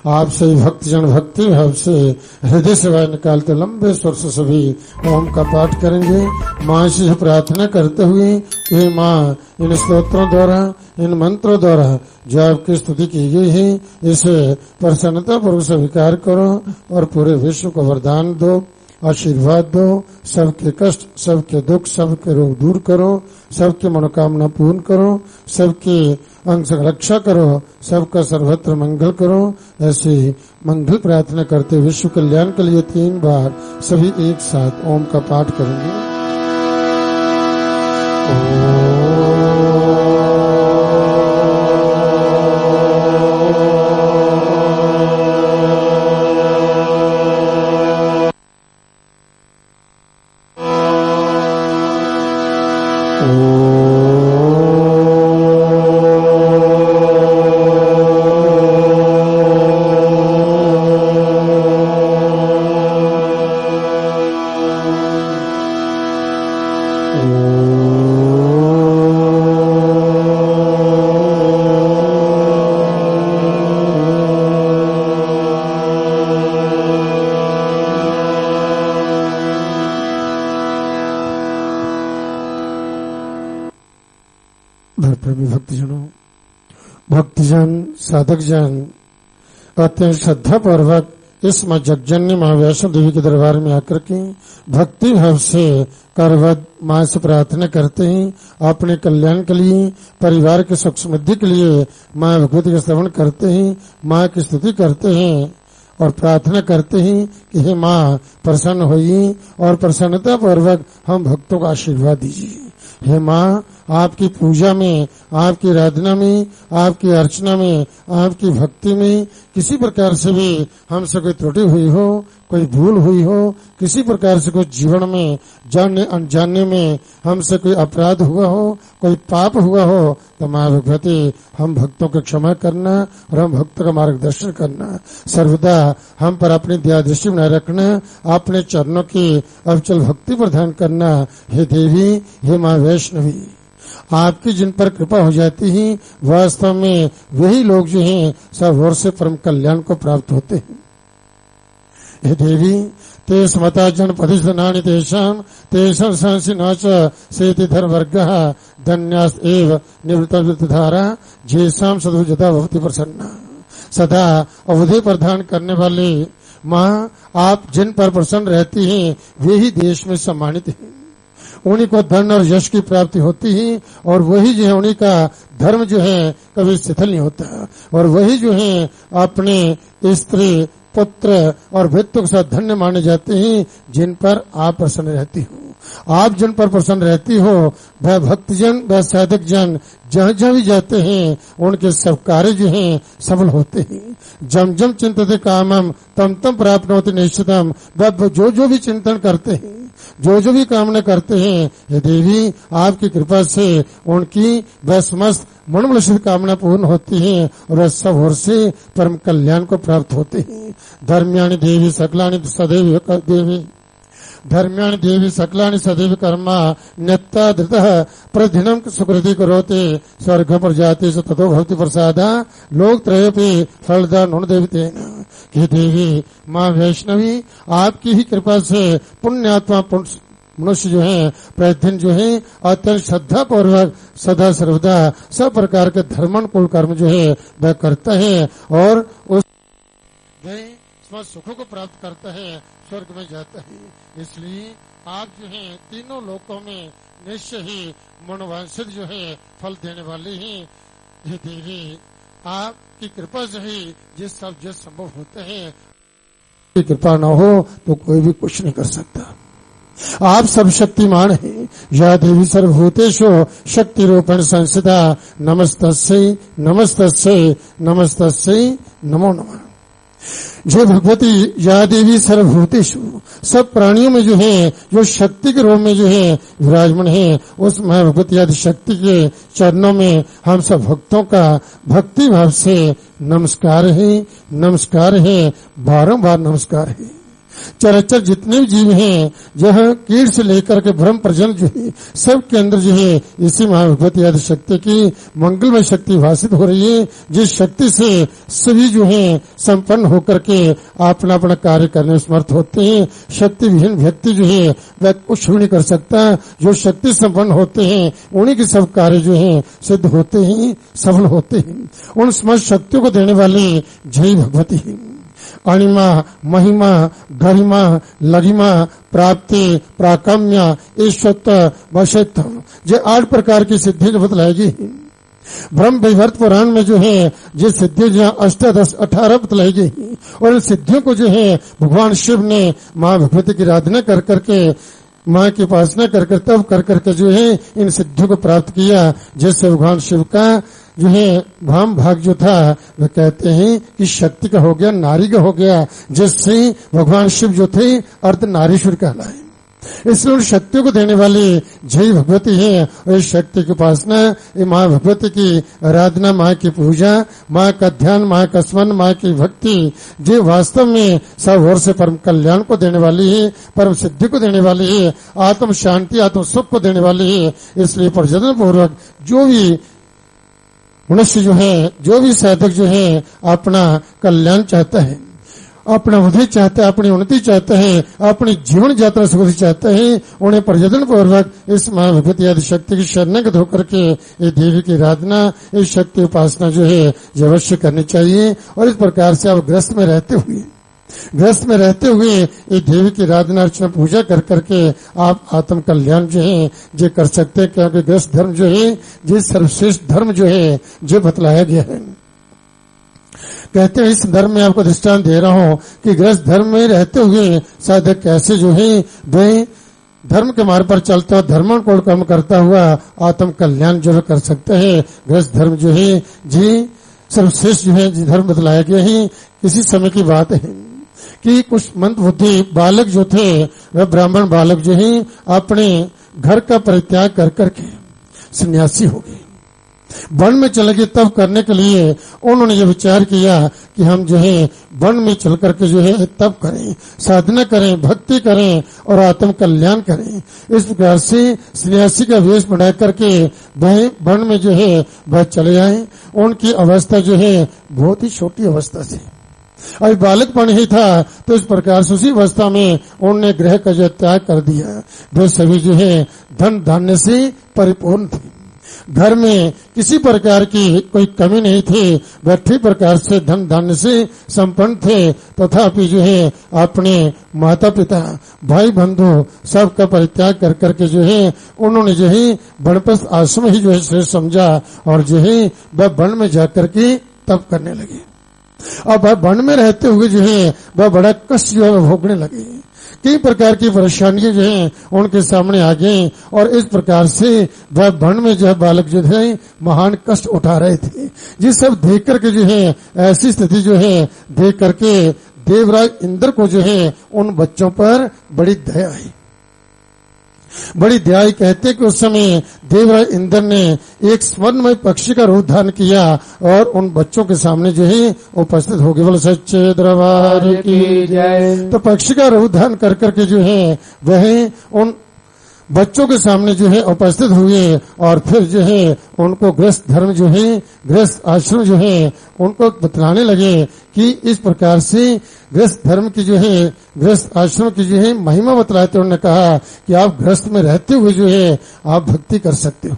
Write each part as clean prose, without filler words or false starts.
आपसे भक्तजन भक्ति भाव से हृदय से वायु निकालते लंबे स्वर से सभी ओम का पाठ करेंगे। माँ से प्रार्थना करते हुए कि माँ इन स्तोत्रों द्वारा इन मंत्रों द्वारा जो आपकी स्तुति की गई है इसे प्रसन्नता पूर्वक स्वीकार करो और पूरे विश्व को वरदान दो, आशीर्वाद दो। सबके कष्ट, सबके दुख, सबके रोग दूर करो, सबके मनोकामना पूर्ण करो, सबके अंश रक्षा करो, सबका सर्वत्र मंगल करो। ऐसे मंगल प्रार्थना करते विश्व कल्याण के लिए 3 बार सभी एक साथ ओम का पाठ करेंगे। भक्तजन साधक जन अत्यंत श्रद्धा पूर्वक इस मां जगजननी मां वैष्णो देवी के दरबार में आकर के भक्ति भाव से करवत मां से प्रार्थना करते हैं। अपने कल्याण के लिए, परिवार के सुख समृद्धि के लिए मां भगवती का श्रवण करते हैं, मां की स्तुति करते हैं और प्रार्थना करते हैं कि हे मां प्रसन्न होइए और प्रसन्नता पूर्वक हम भक्तों का आशीर्वाद दीजिए। हे मां आपकी पूजा में, आपकी आराधना में, आपकी अर्चना में, आपकी भक्ति में किसी प्रकार से भी हमसे कोई त्रुटि हुई हो, कोई भूल हुई हो, किसी प्रकार से कोई जीवन में जानने अनजाने में हमसे कोई अपराध हुआ हो, कोई पाप हुआ हो तो मां भगवती हम भक्तों को क्षमा करना और हम भक्तों का मार्गदर्शन करना, सर्वदा हम पर अपनी दया दृष्टि बनाए रखना, अपने चरणों की अविचल भक्ति प्रदान करना। हे देवी, हे मां वैष्णवी, आपकी जिन पर कृपा हो जाती है वास्तव में वही लोग जो हैं सब ओर से परम कल्याण को प्राप्त होते हैं। हे देवी, ते स्मता जनपदिशनानि तेषां तेषां संसिनाच सेति धर्मवर्गः धन्यास् एव निवृत्तधारा जेषां सदुजता भवति प्रसन्ना। सदा अवधि प्रदान करने वाले माँ आप जिन पर प्रसन्न रहती हैं वे ही देश में सम्मानित हैं। उन्हीं को धन और यश की प्राप्ति होती है और वही जो है उन्हीं का धर्म जो है कभी शिथिल नहीं होता और वही जो है अपने स्त्री पुत्र और भृत्यों के साथ धन्य माने जाते हैं जिन पर आप प्रसन्न रहती हो। आप जिन पर प्रसन्न रहती हो वह भक्तजन, वह साधक जन जहाँ जहाँ भी जाते हैं उनके सब कार्य जो हैं सफल होते हैं। जम जम चिंतते कामम तम तम प्राप्त होते निश्चितम। वह जो भी चिंतन करते हैं, जो भी कामना करते हैं, ये देवी आपकी कृपा से उनकी वह समस्त मनोमनसित कामना पूर्ण होती है और वह सब ओर से परम कल्याण को प्राप्त होते हैं। धर्म्याणि देवी सकलानि सदैव देवी धर्म्याणि देवी सकलानि सदैव कर्मा नित्या धृतः प्रतिदिनं सुकृति करोते स्वर्ग प्रजाते स ततो भवति प्रसादा लोक त्रयोपि फलदा नुण देवतेन। हे देवी माँ वैष्णवी, आपकी ही कृपा से पुण्यात्मा मनुष्य जो है प्रतिदिन जो है अत्यंत श्रद्धा पूर्वक सदा सर्वदा सब प्रकार के धर्मानुकूल कर्म जो है वह करता है और उस सुखों को प्राप्त करता है, स्वर्ग में जाता है। इसलिए आप जो है तीनों लोकों में निश्चय ही मनोवांछित जो है फल देने वाली हैं। हे देवी, आपकी कृपा से ही जिस संभव होते हैं, कृपा न हो तो कोई भी कुछ नहीं कर सकता। आप सब शक्तिमान हैं। या देवी सर्वभूतेषु शक्ति रूपेण संस्थिता नमस्तस्यै नमस्तस्यै नमस्तस्यै नमो नमः। जय भगवती या देवी सर्वभूतेषु, सब प्राणियों में जो है जो शक्ति के रूप में जो है विराजमान है, उस मां भगवती आदि शक्ति के चरणों में हम सब भक्तों का भक्ति भाव से नमस्कार है, बारंबार नमस्कार है। चराचर जितने भी जीव हैं, यह कीट से लेकर के ब्रह्म पर्यंत जो है सब के अंदर जो है इसी महाभगवती आदि शक्ति की मंगलमय शक्ति भाषित हो रही है, जिस शक्ति से सभी जो है संपन्न होकर के अपना अपना कार्य करने में समर्थ होते हैं। शक्ति विहीन व्यक्ति जो है वह कुछ भी नहीं कर सकता। जो शक्ति संपन्न होते हैं उन्हीं के सब कार्य जो है सिद्ध होते हैं, सफल होते हैं। उन समस्त शक्तियों को देने वाली जय भगवती है। अणिमा, महिमा, गरिमा, लघिमा, प्राप्ति, प्राकम्य, ईश्वरत्व, वशत्व, ये 8 प्रकार की सिद्धि जो बतलाएगी। ब्रह्म वैवर्त पुराण में जो है ये सिद्धि जो 18 बतलाई गई और इन सिद्धियों को जो है भगवान शिव ने माँ भगवती की आराधना कर करके, माँ की उपासना कर कर तब कर करके जो है इन सिद्धियों को प्राप्त किया। जैसे भगवान शिव का जो है वाम भाग जो था वह कहते हैं कि शक्ति का हो गया, नारी का हो गया, जिससे भगवान शिव जो थे अर्ध नारीश्वर कहलाए। इसलिए उन शक्तियों को देने वाली जय भगवती है और इस शक्ति की उपासना, ये माँ भगवती की आराधना, माँ की पूजा, माँ का ध्यान, माँ का स्मरण, माँ की भक्ति, जो वास्तव में सब ओर से परम कल्याण को देने वाली है, परम सिद्धि को देने वाली है, आत्म शांति, आत्म सुख को देने वाली है। इसलिए प्रजनन पूर्वक जो भी मनुष्य जो है, जो भी साधक जो है अपना कल्याण चाहता है, अपना उदय चाहता है, अपनी उन्नति चाहता है, अपनी जीवन यात्रा सुखी चाहता है, उन्हें प्रयत्न पूर्वक इस माँ भगवती आदि शक्ति की शरणागत होकर के ये देवी की आराधना, इस शक्ति उपासना जो है अवश्य करनी चाहिए। और इस प्रकार से आप ग्रस्त में रहते हुए ये देवी की आराधना अर्चना पूजा कर करके आप आत्म कल्याण जो है ये कर सकते हैं, क्योंकि ग्रस्त धर्म जो है ये सर्वश्रेष्ठ धर्म जो है जो बतलाया गया है। कहते हैं इस धर्म में आपको दृष्टांत दे रहा हूं कि ग्रस्त धर्म में रहते हुए साधक कैसे जो है वे धर्म के मार्ग पर चलता हुआ, धर्म को कर्म करता हुआ आत्म कल्याण जो है कर सकते हैं। ग्रस्त धर्म जो है जी सर्वश्रेष्ठ जो है जी धर्म बतलाया गया है। किसी समय की बात है कि कुछ मंद बुद्धि बालक जो थे, वह ब्राह्मण बालक जो है अपने घर का परित्याग कर करके सन्यासी हो गए, वन में चले गए। तब करने के लिए उन्होंने ये विचार किया कि हम जो है वन में चल करके जो है तब करें, साधना करें, भक्ति करें और आत्म कल्याण करें। इस प्रकार से सन्यासी का वेश बना करके वह वन में जो है वह चले आए। उनकी अवस्था जो है बहुत ही छोटी अवस्था से, अभी बालकपन ही था, तो इस प्रकार से उसी अवस्था में उन्होंने गृह का जो त्याग कर दिया। वे सभी जो है धन धान्य से परिपूर्ण थे, घर में किसी प्रकार की कोई कमी नहीं थी, वह ठीक प्रकार से धन धान्य से संपन्न थे। तथापि जो है अपने माता पिता भाई बंधु सबका परित्याग कर करके जो है उन्होंने जो है वनप्रस्थ आश्रम ही जो है श्रेष्ठ समझा और जो है वह वन में जाकर के तप करने लगे। अब वन में रहते हुए जो है वह बड़ा कष्ट जो है भोगने लगे। कई प्रकार की परेशानियां जो है उनके सामने आ गई और इस प्रकार से वह वन में जो है बालक जो थे महान कष्ट उठा रहे थे। ये सब देख करके जो है ऐसी स्थिति जो है देख करके देवराज इंद्र को जो है उन बच्चों पर बड़ी दया आई, बड़ी दया। कहते कि उस समय देवराज इंद्र ने एक स्वर्णमय पक्षी का रूप धारण किया और उन बच्चों के सामने जो है उपस्थित हो गए। बोले सच्चे दरबार की जय। तो पक्षी का रूप धारण कर करके जो है वह उन बच्चों के सामने जो है उपस्थित हुए और फिर जो है उनको गृहस्थ धर्म जो है गृहस्थ आश्रम जो है उनको बतलाने लगे कि इस प्रकार से गृहस्थ धर्म की जो है गृहस्थ आश्रम की जो है महिमा बतलाते उन्होंने कहा कि आप गृहस्थ में रहते हुए जो है आप भक्ति कर सकते हो,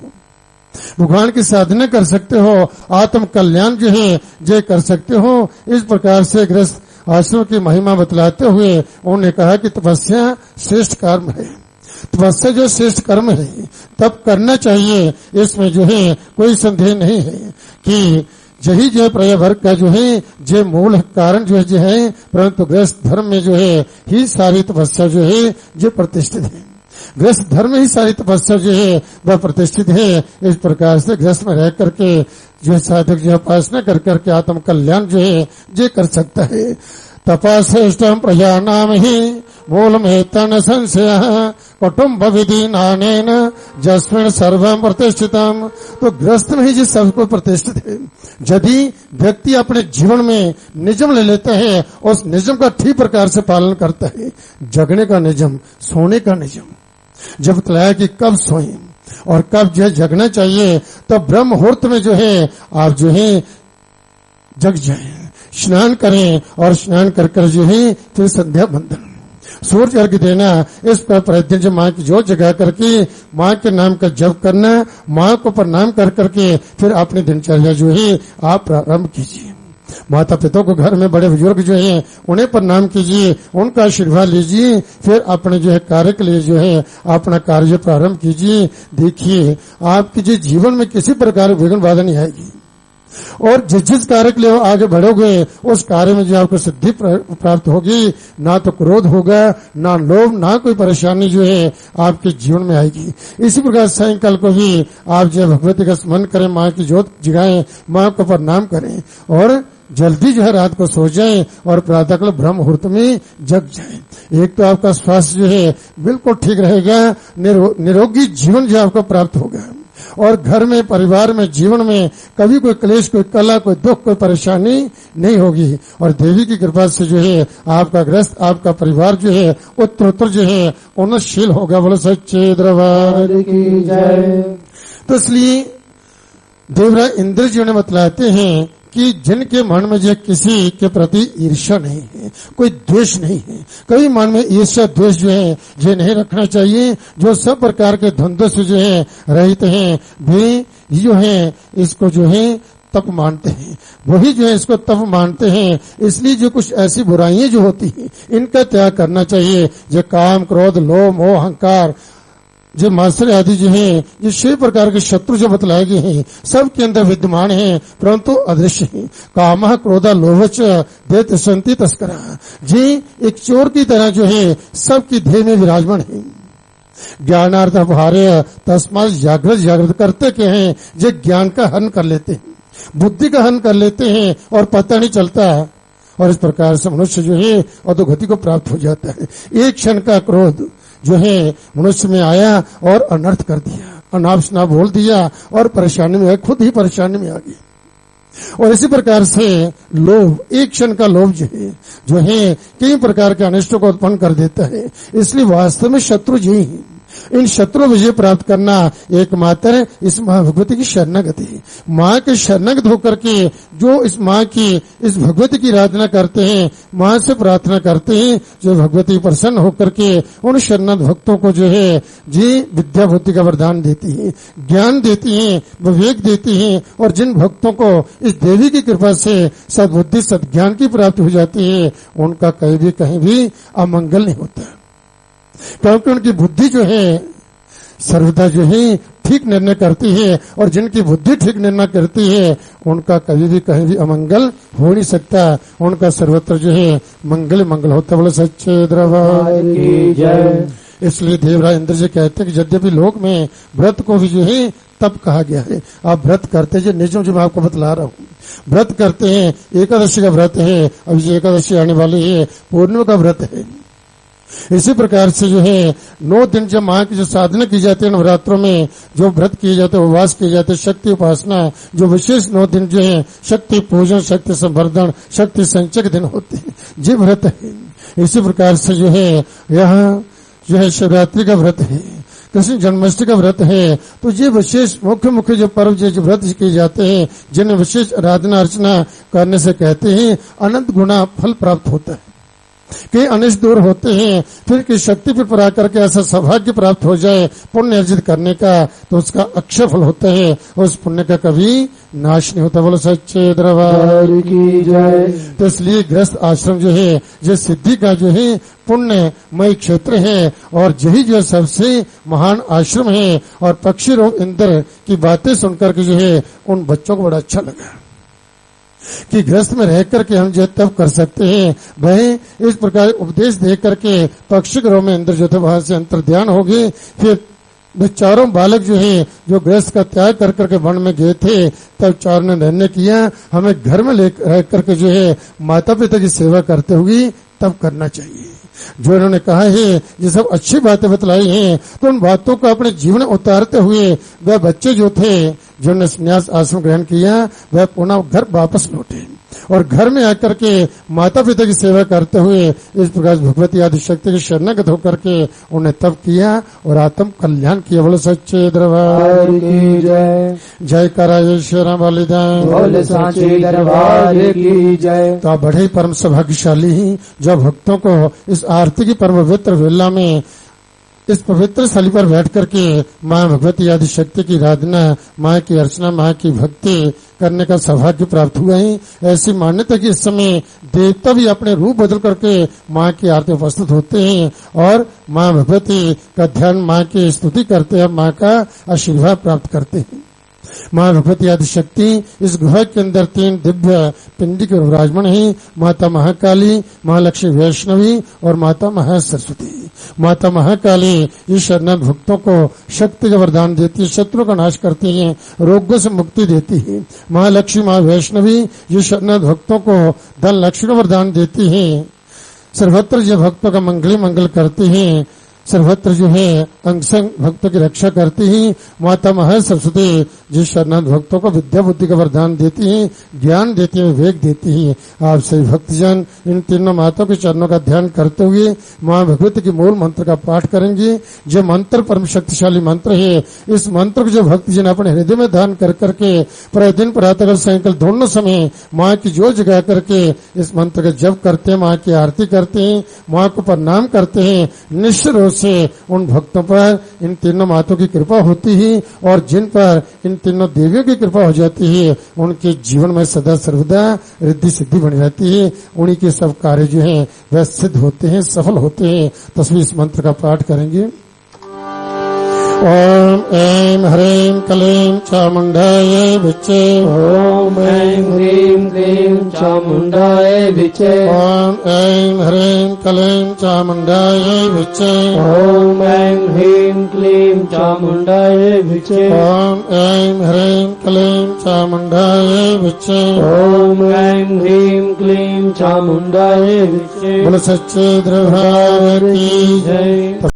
भगवान की साधना कर सकते हो, आत्म कल्याण जो है ये कर सकते हो। इस प्रकार से गृहस्थ आश्रम की महिमा बतलाते हुए उन्होंने कहा कि तपस्या श्रेष्ठ कर्म है, तपस्या जो श्रेष्ठ कर्म है तब करना चाहिए। इसमें जो है कोई संदेह नहीं है कि यही जो है प्रजा वर्ग का जो है ये मूल कारण जो है परंतु गृहस्थ धर्म में जो है ही सारी तपस्या जो है ये प्रतिष्ठित है। गृहस्थ धर्म में ही सारी तपस्या जो है वह प्रतिष्ठित है। इस प्रकार से गृहस्थ में रह करके जो साधक जो उपासना कर करके आत्म कल्याण जो है ये कर सकता है। तपाश्रेष्ठम प्रजा नाम ही मूलमेत न संशय कुटुम्ब विधि नानेन जस्मिन सर्वम प्रतिष्ठितम। तो गृहस्थ में ही जिस सबको प्रतिष्ठित है। यदि व्यक्ति अपने जीवन में नियम ले लेता है, उस नियम का ठीक प्रकार से पालन करता है, जगने का नियम, सोने का नियम, जब बताया कि कब सोएं और कब जो है जगना चाहिए, तो ब्रह्म मुहूर्त में जो है आप जो है जग जाएं, स्नान करें और स्नान कर कर जो है फिर संध्या बंदन, सूर्य अर्घ देना, इस पर प्रतिदिन जो माँ की जोत जगा करके माँ के नाम का जप करना, माँ को प्रणाम कर करके फिर अपनी दिनचर्या जो है आप प्रारंभ कीजिए। माता पिता को घर में बड़े बुजुर्ग जो हैं उन्हें प्रणाम कीजिए, उनका आशीर्वाद लीजिए, फिर अपने जो है कार्य के लिए जो है अपना कार्य प्रारंभ कीजिए। देखिए आपके जो जीवन में किसी प्रकार की विघ्न बाधा नहीं आएगी और जिस कार्य के लिए आगे बढ़ोगे उस कार्य में जो आपको सिद्धि प्राप्त होगी, ना तो क्रोध होगा, ना लोभ, ना कोई परेशानी जो है आपके जीवन में आएगी। इसी प्रकार सायंकाल को भी आप जो भगवती का स्मरण करें, माँ की जोत जगाएं, माँ को प्रणाम करें और जल्दी जो है रात को सो जाएं और प्रातःकाल ब्रह्म मुहूर्त में जग जाएं। एक तो आपका स्वास्थ्य जो है बिल्कुल ठीक रहेगा, निरोगी जीवन जो आपको प्राप्त होगा और घर में, परिवार में, जीवन में कभी कोई क्लेश, कोई कला, कोई दुख, कोई परेशानी नहीं होगी और देवी की कृपा से जो है आपका गृहस्थ, आपका परिवार जो है उत्तरोत्तर जो है उन्नतशील होगा। बोलो सच्चे दरबार की जय। तो इसलिए देवराज इंद्र जी ने बतलाते हैं कि जिनके मन में जो किसी के प्रति ईर्ष्या नहीं है, कोई द्वेष नहीं है, कभी मन में ईर्ष्या द्वेष जो है ये नहीं रखना चाहिए, जो सब प्रकार के द्वंद्व से जो है रहित हैं, वे जो है इसको जो है तप मानते हैं, वही जो है इसको तप मानते हैं। इसलिए जो कुछ ऐसी बुराइयां जो होती हैं इनका त्याग करना चाहिए। जो काम, क्रोध, लोभ, मोह, अहंकार, जो मात्सर्य आदि जो है, ये 6 प्रकार के शत्रु जो बतलाए गए हैं सबके अंदर विद्यमान हैं परंतु अदृश्य हैं। कामः क्रोधा लोभश्च दैत्य संति तस्करा, जी एक चोर की तरह जो है सबकी देह में विराजमान है। ज्ञानार्थ अपहार्य तस्मात् जागृत, जागृत करते क्या है, जो ज्ञान का हनन कर लेते हैं, बुद्धि का हनन कर लेते हैं और पता नहीं चलता और इस प्रकार से मनुष्य जो है अधोगति को प्राप्त हो जाता है। एक क्षण का क्रोध जो है मनुष्य में आया और अनर्थ कर दिया, अनाप शनाप बोल दिया और परेशानी में, खुद ही परेशानी में आ गई। और इसी प्रकार से लोभ, एक क्षण का लोभ जो है कई प्रकार के अनिष्टों को उत्पन्न कर देता है। इसलिए वास्तव में शत्रु जी हैं। इन शत्रु विजय प्राप्त करना एकमात्र इस माँ भगवती की शरणागति, माँ के शरणागत होकर के जो इस माँ की, इस भगवती की आराधना करते हैं, माँ से प्रार्थना करते हैं, जो भगवती प्रसन्न होकर के उन शरणागत भक्तों को जो है जी विद्या बुद्धि का वरदान देती है, ज्ञान देती है, विवेक देती है और जिन भक्तों को इस देवी की कृपा से सद्बुद्धि, सद्ज्ञान की प्राप्ति हो जाती है, उनका कहीं भी अमंगल नहीं होता, क्योंकि उनकी बुद्धि जो है सर्वदा जो है ठीक निर्णय करती है और जिनकी बुद्धि ठीक निर्णय करती है उनका कभी भी कहीं भी अमंगल हो नहीं सकता, उनका सर्वत्र जो है मंगल मंगल होता। बोले सच्चे दरबार की जय। इसलिए देवराज इंद्र जी कहते हैं कि यद्यपि लोक में व्रत को भी जो है तब कहा गया है। आप व्रत करते हैं, निजम जो मैं आपको बतला रहा हूँ, व्रत करते हैं, एकादशी का व्रत है, अभी जो एकादशी आने वाली है, पूर्णिमा का व्रत है। इसी प्रकार से जो है 9 दिन जब माँ की जो साधना की जाती है, नवरात्रों में जो व्रत किए जाते हैं, उपवास किए जाते हैं, शक्ति उपासना, जो विशेष 9 दिन जो है शक्ति पूजन, शक्ति संवर्धन, शक्ति संचय के दिन होते हैं, ये व्रत है। इसी प्रकार से जो है यहाँ जो है शिवरात्रि का व्रत है, कृष्ण जन्माष्टमी का व्रत है। तो ये विशेष मुख्य जो पर्व जो व्रत किए जाते हैं, जिन्हें विशेष आराधना अर्चना करने से कहते हैं अनंत गुना फल प्राप्त होता है, कई अनिष्ट दूर होते हैं, फिर की शक्ति पर परा करके ऐसा सौभाग्य प्राप्त हो जाए पुण्य अर्जित करने का, तो उसका अक्षय फल होता है, उस पुण्य का कभी नाश नहीं होता। बोलो सच्चे दरबार की जय। तो इसलिए गृहस्थ आश्रम जो है जो सिद्धि का जो है पुण्यमय क्षेत्र है और यही जो सबसे महान आश्रम है। और पक्षी रोग इंद्र की बातें सुनकर के जो है उन बच्चों को बड़ा अच्छा लगा कि गृहस्थ में रह करके हम जो तब कर सकते हैं। वह इस प्रकार उपदेश दे करके पक्षी गृह में इंद्र जो थे वहां से अंतर ध्यान हो गए। फिर वे चारों बालक जो है जो गृहस्थ का त्याग कर करके वन में गए थे, तब चारों ने निर्णय किया हमें घर में रह करके जो है माता पिता की सेवा करते हुए तब करना चाहिए। जो इन्होंने कहा है ये सब अच्छी बातें बतलाई हैं, तो उन बातों को अपने जीवन में उतारते हुए वह बच्चे जो थे जिन्होंने संन्यास आश्रम ग्रहण किया वह पुनः घर वापस लौटे और घर में आकर के माता पिता की सेवा करते हुए इस प्रकार भगवती आदि शक्ति की शरणागत होकर के उन्हें तब किया और आत्म कल्याण किया। बोलो सच्चे दरबार की जय। जय करायेश्वर बलिदान बोले सांचे दरबार की जय। तो आप बड़े ही परम सौभाग्यशाली ही जो भक्तों को इस आरती की परम पवित्र वेला में इस पवित्र स्थली पर बैठ करके माँ भगवती आदि शक्ति की आराधना, माँ की अर्चना, माँ की भक्ति करने का सौभाग्य प्राप्त हुआ है। ऐसी मान्यता कि इस समय देवता भी अपने रूप बदल करके माँ की आरती में उपस्थित होते हैं और माँ भगवती का ध्यान, माँ की स्तुति करते हैं, माँ का आशीर्वाद प्राप्त करते हैं। माँ भगवती आदि शक्ति इस गुहा के अंदर 3 दिव्य पिंडी के विराजमान है। माता महाकाली, महालक्ष्मी वैष्णवी और माता महासरस्वती। माता महाकाली ये शरणागत भक्तों को शक्ति का वरदान देती है, शत्रु का नाश करती है, रोगों से मुक्ति देती है। महालक्ष्मी माँ वैष्णवी ये शरणागत भक्तों को धन लक्ष्मी का वरदान देती है। सर्वत्र जो भक्तों का मंगल करती है, सर्वत्र जो है अंग संग भक्तों की रक्षा करती ही। माता महासरस्वती जिस शरणागत भक्तों को विद्या बुद्धि का वरदान देती है, ज्ञान देती है, विवेक देती है। आप सभी भक्तजन इन तीनों माताओं के चरणों का ध्यान करते हुए माँ भगवती के मूल मंत्र का पाठ करेंगे। जो मंत्र परम शक्तिशाली मंत्र है, इस मंत्र को जो भक्तजन अपने हृदय में धारण कर करके प्रतिदिन प्रातःकाल सायंकाल दोनों समय माँ की जोर जगा करके इस मंत्र का जप करते हैं, माँ की आरती करते हैं, माँ को प्रणाम करते हैं, निश्चित से उन भक्तों पर इन तीनों माताओं की कृपा होती है और जिन पर इन तीनों देवियों की कृपा हो जाती है उनके जीवन में सदा सर्वदा रिद्धि सिद्धि बनी रहती है। उन्हीं के सब कार्य जो हैं वह सिद्ध होते हैं, सफल होते हैं। तस्वीर इस मंत्र का पाठ करेंगे। ओम ऐं ह्रीं क्लीं चामुंडाय विचे। ओम ऐं ह्रीं क्लीं चामुंडाय विचे। ओम ऐं ह्रीं क्लीं चामुंडाय विचे। ओम ऐं ह्रीं क्लीं चामुंडाय विचे। ओम ऐं ह्रीं क्लीं चामुंडाय विचे। ओम ऐं ह्रीं क्लीं चामुंडाय विचे। बोलो सच्चे दरबार